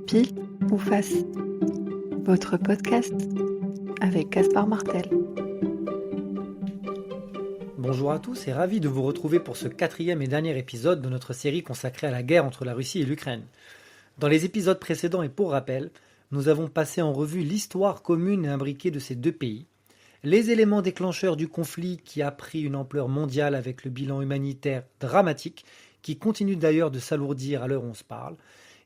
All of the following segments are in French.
Pile ou face, votre podcast avec Gaspard Martel. Bonjour à tous et ravi de vous retrouver pour ce 4e et dernier épisode de notre série consacrée à la guerre entre la Russie et l'Ukraine. Dans les épisodes précédents et pour rappel, nous avons passé en revue l'histoire commune et imbriquée de ces deux pays, les éléments déclencheurs du conflit qui a pris une ampleur mondiale avec le bilan humanitaire dramatique, qui continue d'ailleurs de s'alourdir à l'heure où on se parle,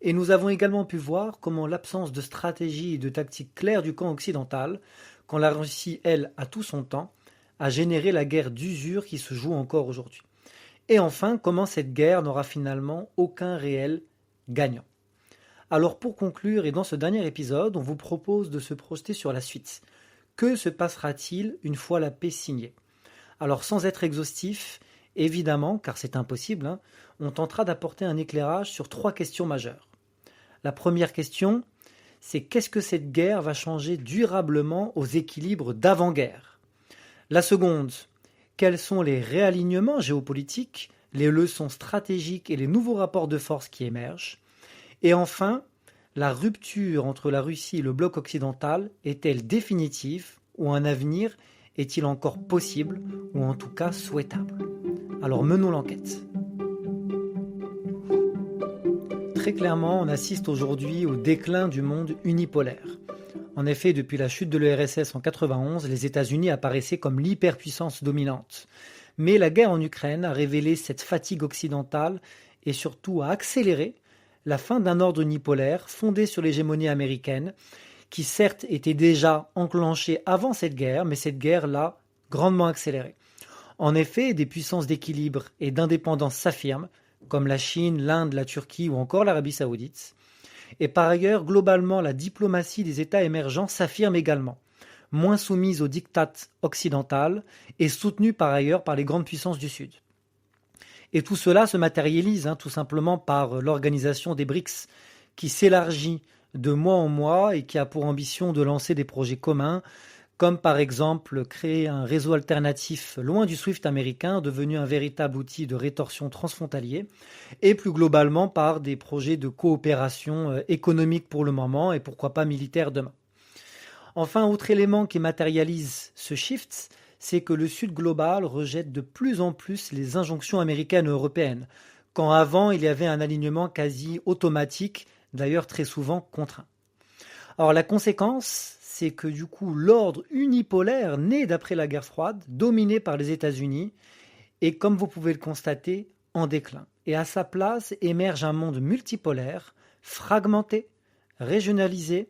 et nous avons également pu voir comment l'absence de stratégie et de tactique claire du camp occidental, quand la Russie, elle, a tout son temps, a généré la guerre d'usure qui se joue encore aujourd'hui. Et enfin, comment cette guerre n'aura finalement aucun réel gagnant. Alors pour conclure, et dans ce dernier épisode, on vous propose de se projeter sur la suite. Que se passera-t-il une fois la paix signée ? Alors sans être exhaustif, évidemment, car c'est impossible, on tentera d'apporter un éclairage sur 3 questions majeures. La première question, c'est qu'est-ce que cette guerre va changer durablement aux équilibres d'avant-guerre ? La seconde, quels sont les réalignements géopolitiques, les leçons stratégiques et les nouveaux rapports de force qui émergent ? Et enfin, la rupture entre la Russie et le bloc occidental est-elle définitive ou un avenir est-il encore possible ou en tout cas souhaitable ? Alors menons l'enquête. Très clairement, on assiste aujourd'hui au déclin du monde unipolaire. En effet, depuis la chute de l'URSS en 1991, les États-Unis apparaissaient comme l'hyperpuissance dominante. Mais la guerre en Ukraine a révélé cette fatigue occidentale et surtout a accéléré la fin d'un ordre unipolaire fondé sur l'hégémonie américaine, qui certes était déjà enclenchée avant cette guerre, mais cette guerre l'a grandement accélérée. En effet, des puissances d'équilibre et d'indépendance s'affirment, comme la Chine, l'Inde, la Turquie ou encore l'Arabie saoudite. Et par ailleurs, globalement, la diplomatie des États émergents s'affirme également, moins soumise aux diktats occidentales et soutenue par ailleurs par les grandes puissances du Sud. Et tout cela se matérialise tout simplement par l'organisation des BRICS, qui s'élargit de mois en mois et qui a pour ambition de lancer des projets communs, comme par exemple créer un réseau alternatif loin du SWIFT américain, devenu un véritable outil de rétorsion transfrontalier, et plus globalement par des projets de coopération économique pour le moment et pourquoi pas militaire demain. Enfin, autre élément qui matérialise ce shift, c'est que le Sud global rejette de plus en plus les injonctions américaines et européennes, quand avant il y avait un alignement quasi automatique, d'ailleurs très souvent contraint. Alors la conséquence, c'est que du coup l'ordre unipolaire né d'après la guerre froide, dominé par les États-Unis, est comme vous pouvez le constater en déclin. Et à sa place émerge un monde multipolaire, fragmenté, régionalisé,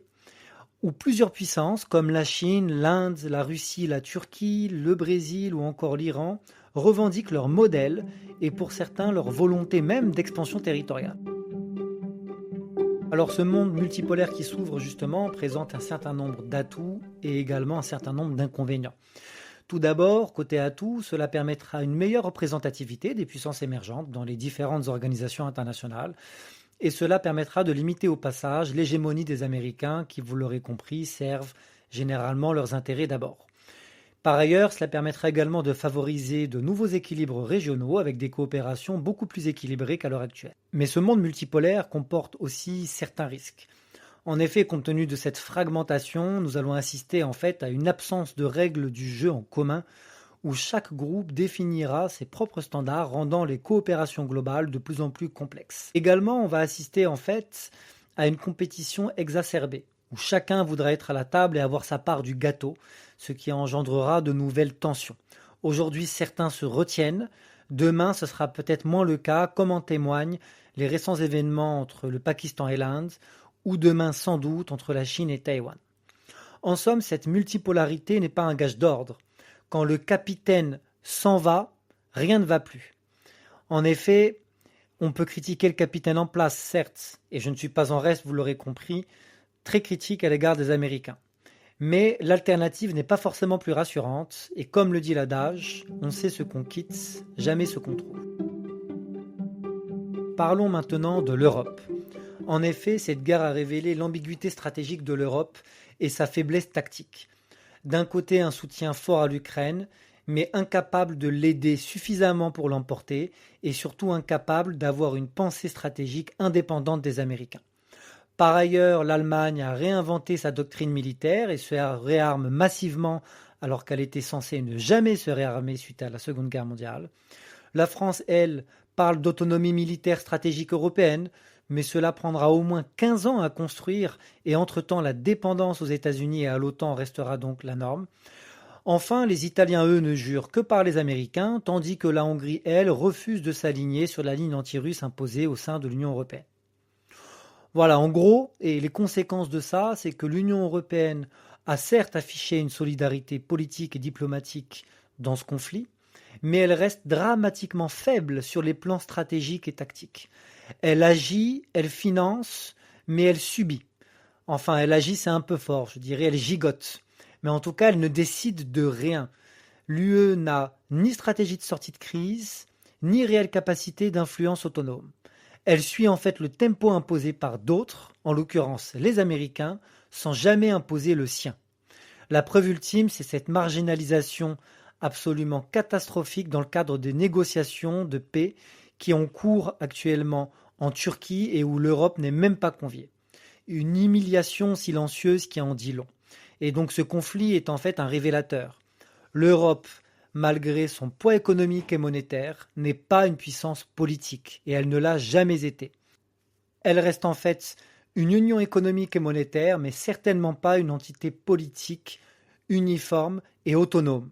où plusieurs puissances comme la Chine, l'Inde, la Russie, la Turquie, le Brésil ou encore l'Iran revendiquent leur modèle et pour certains leur volonté même d'expansion territoriale. Alors ce monde multipolaire qui s'ouvre justement présente un certain nombre d'atouts et également un certain nombre d'inconvénients. Tout d'abord, côté atouts, cela permettra une meilleure représentativité des puissances émergentes dans les différentes organisations internationales et cela permettra de limiter au passage l'hégémonie des Américains qui, vous l'aurez compris, servent généralement leurs intérêts d'abord. Par ailleurs, cela permettra également de favoriser de nouveaux équilibres régionaux avec des coopérations beaucoup plus équilibrées qu'à l'heure actuelle. Mais ce monde multipolaire comporte aussi certains risques. En effet, compte tenu de cette fragmentation, nous allons assister en fait à une absence de règles du jeu en commun où chaque groupe définira ses propres standards, rendant les coopérations globales de plus en plus complexes. Également, on va assister en fait à une compétition exacerbée, où chacun voudra être à la table et avoir sa part du gâteau, ce qui engendrera de nouvelles tensions. Aujourd'hui, certains se retiennent, demain ce sera peut-être moins le cas, comme en témoignent les récents événements entre le Pakistan et l'Inde, ou demain sans doute entre la Chine et Taïwan. En somme, cette multipolarité n'est pas un gage d'ordre. Quand le capitaine s'en va, rien ne va plus. En effet, on peut critiquer le capitaine en place, certes, et je ne suis pas en reste, vous l'aurez compris, très critique à l'égard des Américains. Mais l'alternative n'est pas forcément plus rassurante, et comme le dit l'adage, on sait ce qu'on quitte, jamais ce qu'on trouve. Parlons maintenant de l'Europe. En effet, cette guerre a révélé l'ambiguïté stratégique de l'Europe et sa faiblesse tactique. D'un côté, un soutien fort à l'Ukraine, mais incapable de l'aider suffisamment pour l'emporter, et surtout incapable d'avoir une pensée stratégique indépendante des Américains. Par ailleurs, l'Allemagne a réinventé sa doctrine militaire et se réarme massivement alors qu'elle était censée ne jamais se réarmer suite à la Seconde Guerre mondiale. La France, elle, parle d'autonomie militaire stratégique européenne, mais cela prendra au moins 15 ans à construire et entre-temps la dépendance aux États-Unis et à l'OTAN restera donc la norme. Enfin, les Italiens, eux, ne jurent que par les Américains, tandis que la Hongrie, elle, refuse de s'aligner sur la ligne anti-russe imposée au sein de l'Union européenne. Voilà, en gros, et les conséquences de ça, c'est que l'Union européenne a certes affiché une solidarité politique et diplomatique dans ce conflit, mais elle reste dramatiquement faible sur les plans stratégiques et tactiques. Elle agit, elle finance, mais elle subit. Enfin, elle agit, c'est un peu fort, je dirais, elle gigote. Mais en tout cas, elle ne décide de rien. L'UE n'a ni stratégie de sortie de crise, ni réelle capacité d'influence autonome. Elle suit en fait le tempo imposé par d'autres, en l'occurrence les Américains, sans jamais imposer le sien. La preuve ultime, c'est cette marginalisation absolument catastrophique dans le cadre des négociations de paix qui ont cours actuellement en Turquie et où l'Europe n'est même pas conviée. Une humiliation silencieuse qui en dit long. Et donc ce conflit est en fait un révélateur. L'Europe, malgré son poids économique et monétaire, n'est pas une puissance politique et elle ne l'a jamais été. Elle reste en fait une union économique et monétaire, mais certainement pas une entité politique uniforme et autonome.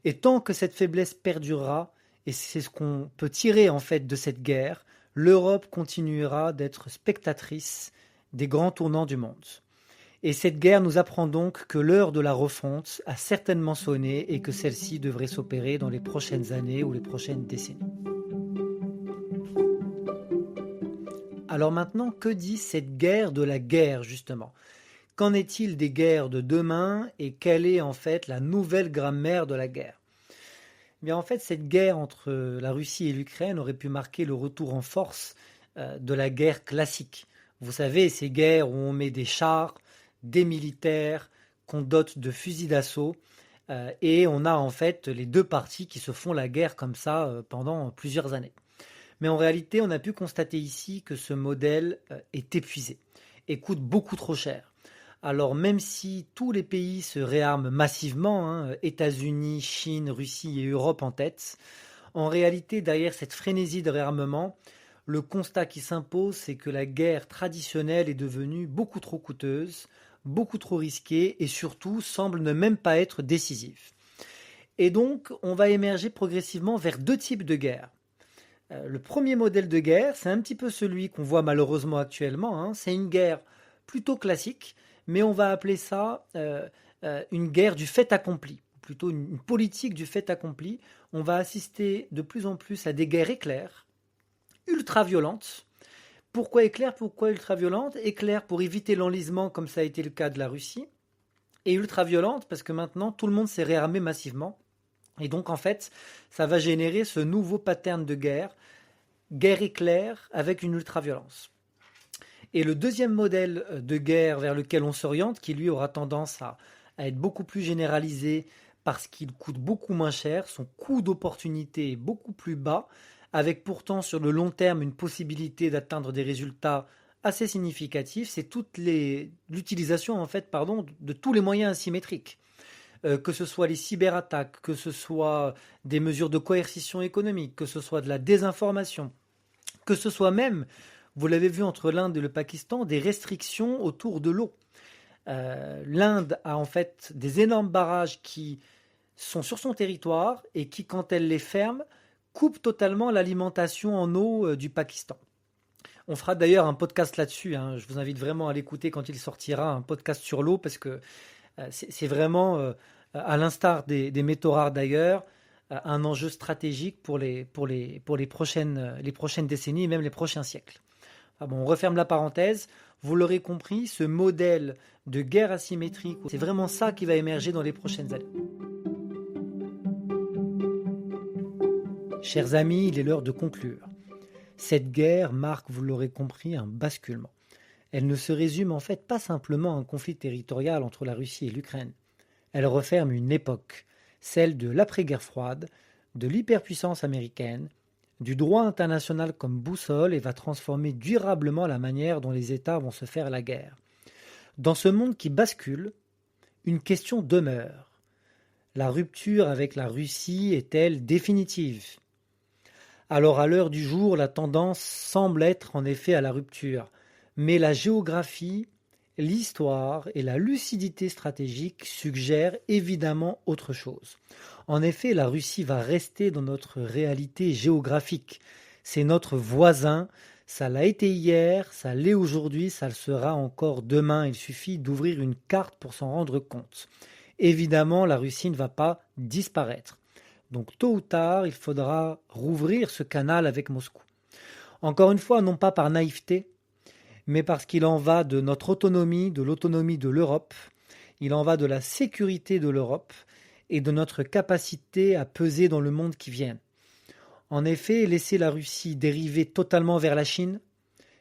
Et tant que cette faiblesse perdurera, et c'est ce qu'on peut tirer en fait de cette guerre, l'Europe continuera d'être spectatrice des grands tournants du monde. Et cette guerre nous apprend donc que l'heure de la refonte a certainement sonné et que celle-ci devrait s'opérer dans les prochaines années ou les prochaines décennies. Alors maintenant, que dit cette guerre de la guerre justement ? Qu'en est-il des guerres de demain et quelle est en fait la nouvelle grammaire de la guerre ? Eh bien, en fait, cette guerre entre la Russie et l'Ukraine aurait pu marquer le retour en force de la guerre classique. Vous savez, ces guerres où on met des chars, des militaires, qu'on dote de fusils d'assaut, et on a en fait les deux parties qui se font la guerre comme ça pendant plusieurs années. Mais en réalité, on a pu constater ici que ce modèle est épuisé et coûte beaucoup trop cher. Alors même si tous les pays se réarment massivement, États-Unis, Chine, Russie et Europe en tête, en réalité, derrière cette frénésie de réarmement, le constat qui s'impose, c'est que la guerre traditionnelle est devenue beaucoup trop coûteuse, beaucoup trop risquée et surtout semble ne même pas être décisive. Et donc, on va émerger progressivement vers deux types de guerres. Le premier modèle de guerre, c'est un petit peu celui qu'on voit malheureusement actuellement, c'est une guerre plutôt classique, mais on va appeler ça une guerre du fait accompli, plutôt une politique du fait accompli. On va assister de plus en plus à des guerres éclairs, ultra-violentes. Pourquoi éclairs ? Pourquoi ultra-violentes ? Éclairs pour éviter l'enlisement, comme ça a été le cas de la Russie, et ultra-violentes parce que maintenant tout le monde s'est réarmé massivement. Et donc en fait, ça va générer ce nouveau pattern de guerre éclair avec une ultra-violence. Et le deuxième modèle de guerre vers lequel on s'oriente, qui lui aura tendance à être beaucoup plus généralisé parce qu'il coûte beaucoup moins cher, son coût d'opportunité est beaucoup plus bas, avec pourtant sur le long terme une possibilité d'atteindre des résultats assez significatifs, c'est l'utilisation en fait, de tous les moyens asymétriques. Que ce soit les cyberattaques, que ce soit des mesures de coercition économique, que ce soit de la désinformation, que ce soit même, vous l'avez vu entre l'Inde et le Pakistan, des restrictions autour de l'eau. L'Inde a en fait des énormes barrages qui sont sur son territoire et qui, quand elle les ferme, coupent totalement l'alimentation en eau du Pakistan. On fera d'ailleurs un podcast là-dessus, je vous invite vraiment à l'écouter quand il sortira, un podcast sur l'eau, parce que c'est vraiment, à l'instar des métaux rares d'ailleurs, un enjeu stratégique pour les prochaines décennies et même les prochains siècles. On referme la parenthèse. Vous l'aurez compris, ce modèle de guerre asymétrique, c'est vraiment ça qui va émerger dans les prochaines années. Chers amis, il est l'heure de conclure. Cette guerre marque, vous l'aurez compris, un basculement. Elle ne se résume en fait pas simplement à un conflit territorial entre la Russie et l'Ukraine. Elle referme une époque, celle de l'après-guerre froide, de l'hyperpuissance américaine, du droit international comme boussole et va transformer durablement la manière dont les États vont se faire la guerre. Dans ce monde qui bascule, une question demeure. La rupture avec la Russie est-elle définitive ? Alors à l'heure du jour, la tendance semble être en effet à la rupture, mais la géographie, l'histoire et la lucidité stratégique suggèrent évidemment autre chose. En effet, la Russie va rester dans notre réalité géographique. C'est notre voisin, ça l'a été hier, ça l'est aujourd'hui, ça le sera encore demain. Il suffit d'ouvrir une carte pour s'en rendre compte. Évidemment, la Russie ne va pas disparaître. Donc tôt ou tard, il faudra rouvrir ce canal avec Moscou. Encore une fois, non pas par naïveté, mais parce qu'il en va de notre autonomie, de l'autonomie de l'Europe, il en va de la sécurité de l'Europe et de notre capacité à peser dans le monde qui vient. En effet, laisser la Russie dériver totalement vers la Chine,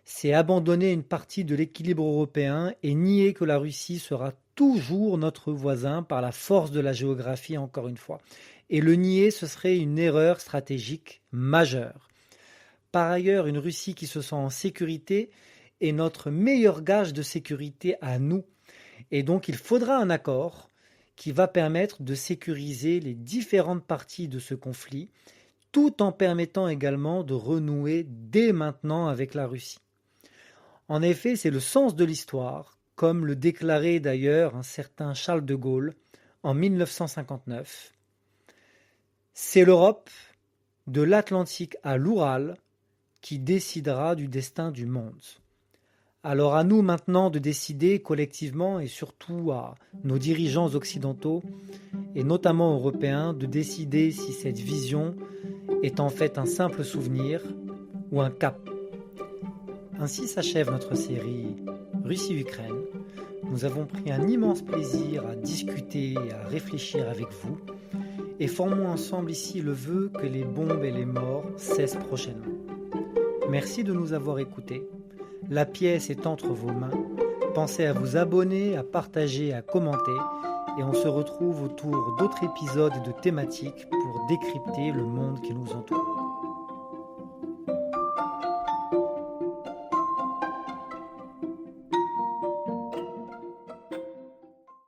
c'est abandonner une partie de l'équilibre européen et nier que la Russie sera toujours notre voisin par la force de la géographie, encore une fois. Et le nier, ce serait une erreur stratégique majeure. Par ailleurs, une Russie qui se sent en sécurité est notre meilleur gage de sécurité à nous. Et donc, il faudra un accord qui va permettre de sécuriser les différentes parties de ce conflit, tout en permettant également de renouer dès maintenant avec la Russie. En effet, c'est le sens de l'histoire, comme le déclarait d'ailleurs un certain Charles de Gaulle en 1959. C'est l'Europe, de l'Atlantique à l'Oural, qui décidera du destin du monde. Alors à nous maintenant de décider collectivement et surtout à nos dirigeants occidentaux et notamment européens de décider si cette vision est en fait un simple souvenir ou un cap. Ainsi s'achève notre série Russie-Ukraine. Nous avons pris un immense plaisir à discuter et à réfléchir avec vous et formons ensemble ici le vœu que les bombes et les morts cessent prochainement. Merci de nous avoir écoutés. La pièce est entre vos mains. Pensez à vous abonner, à partager, à commenter et on se retrouve autour d'autres épisodes et de thématiques pour décrypter le monde qui nous entoure.